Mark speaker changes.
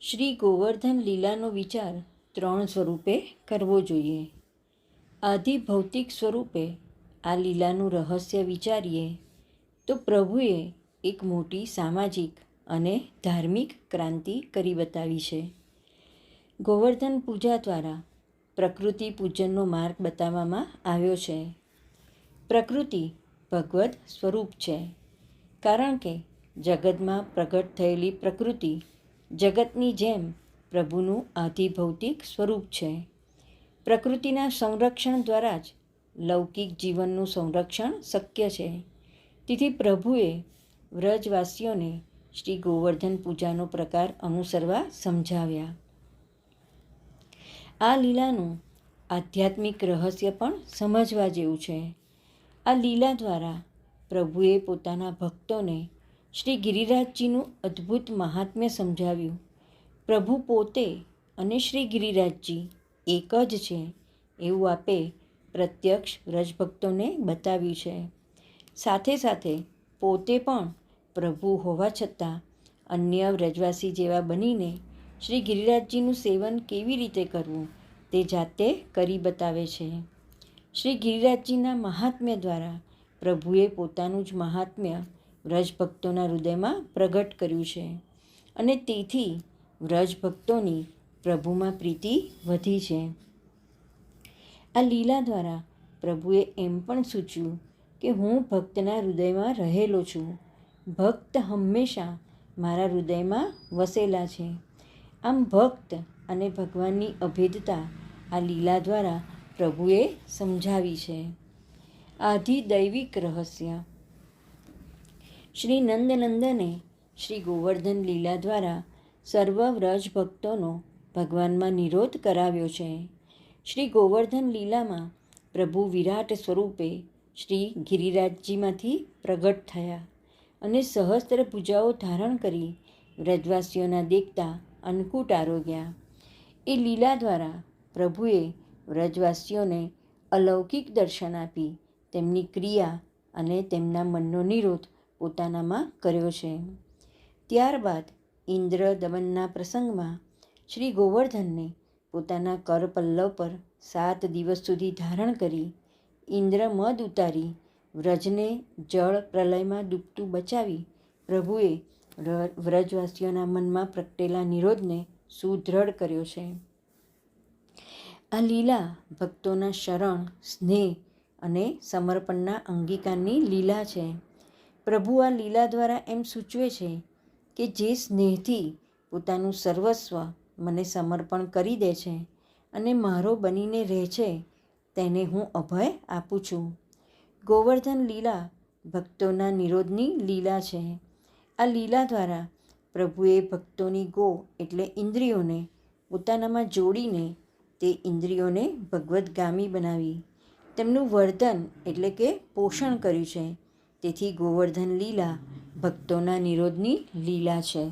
Speaker 1: શ્રી ગોવર્ધન લીલાનો વિચાર ત્રણ સ્વરૂપે કરવો જોઈએ. આદિ ભૌતિક સ્વરૂપે આ લીલાનું રહસ્ય વિચારીએ તો પ્રભુએ એક મોટી સામાજિક અને ધાર્મિક ક્રાંતિ કરી બતાવી છે. ગોવર્ધન પૂજા દ્વારા પ્રકૃતિ પૂજનનો માર્ગ બતાવવામાં આવ્યો છે. પ્રકૃતિ ભગવદ સ્વરૂપ છે, કારણ કે જગતમાં પ્રગટ થયેલી પ્રકૃતિ જગતની જેમ પ્રભુનું આધિભૌતિક સ્વરૂપ છે. પ્રકૃતિના સંરક્ષણ દ્વારા જ લૌકિક જીવનનું સંરક્ષણ શક્ય છે. તેથી પ્રભુએ વ્રજવાસીઓને શ્રી ગોવર્ધન પૂજાનો પ્રકાર અનુસરવા સમજાવ્યા. આ લીલાનું આધ્યાત્મિક રહસ્ય પણ સમજવા જેવું છે. આ લીલા દ્વારા પ્રભુએ પોતાના ભક્તોને શ્રી ગિરિરાજજીનું અદ્ભુત મહાત્મ્ય સમજાવ્યું. પ્રભુ પોતે અને શ્રી ગિરિરાજજી એક જ છે એવું આપે પ્રત્યક્ષ વ્રજભક્તોને બતાવ્યું છે. સાથે સાથે પોતે પણ પ્રભુ હોવા છતાં અન્ય વ્રજવાસી જેવા બનીને શ્રી ગિરિરાજજીનું સેવન કેવી રીતે કરવું તે જાતે કરી બતાવે છે. શ્રી ગિરિરાજજીના મહાત્મ્ય દ્વારા પ્રભુએ પોતાનું જ મહાત્મ્ય વ્રજભક્તોના હૃદયમાં પ્રગટ કર્યું છે અને તેથી વ્રજભક્તોની પ્રભુમાં પ્રીતિ વધી છે. આ લીલા દ્વારા પ્રભુએ એમ પણ સૂચવ્યું કે હું ભક્તના હૃદયમાં રહેલો છું. ભક્ત હંમેશા મારા હૃદયમાં વસેલા છે. આમ ભક્ત અને ભગવાનની અભેદતા આ લીલા દ્વારા પ્રભુએ સમજાવી છે. આધિદૈવિક રહસ્ય. શ્રી નંદનંદને શ્રી ગોવર્ધન લીલા દ્વારા સર્વ વ્રજ ભક્તોનો ભગવાનમાં નિરોધ કરાવ્યો છે. શ્રી ગોવર્ધન લીલામાં પ્રભુ વિરાટ સ્વરૂપે શ્રી ગિરિરાજજીમાંથી પ્રગટ થયા અને સહસ્ત્ર ભુજાઓ ધારણ કરી વ્રજવાસીઓના દેખતા અન્નકૂટ આરોગ્યા. એ લીલા દ્વારા પ્રભુએ વ્રજવાસીઓને અલૌકિક દર્શન આપી તેમની ક્રિયા અને તેમના મનનો નિરોધ પોતાનામાં કર્યો છે. ત્યારબાદ ઇન્દ્ર દમનના પ્રસંગમાં શ્રી ગોવર્ધનને પોતાના કરપલ્લવ પર 7 દિવસ સુધી ધારણ કરી ઇન્દ્ર મદ ઉતારી વ્રજને જળ પ્રલયમાં ડૂબતું બચાવી પ્રભુએ વ્રજવાસીઓના મનમાં પ્રગટેલા નિરોધને સુદૃઢ કર્યો છે. આ લીલા ભક્તોના શરણ, સ્નેહ અને સમર્પણના અંગીકારની લીલા છે. પ્રભુ આ લીલા દ્વારા એમ સૂચવે છે કે જે સ્નેહથી પોતાનું સર્વસ્વ મને સમર્પણ કરી દે છે અને મારો બનીને રહે છે તેને હું અભય આપું છું. ગોવર્ધન લીલા ભક્તોના નિરોધની લીલા છે. આ લીલા દ્વારા પ્રભુએ ભક્તોની ગો એટલે ઇન્દ્રિયોને પોતાનામાં જોડીને તે ઇન્દ્રિયોને ભગવદગામી બનાવી તેમનું વર્ધન એટલે કે પોષણ કર્યું છે. તેથી ગોવર્ધન લીલા ભક્તોના નિરોધની લીલા છે.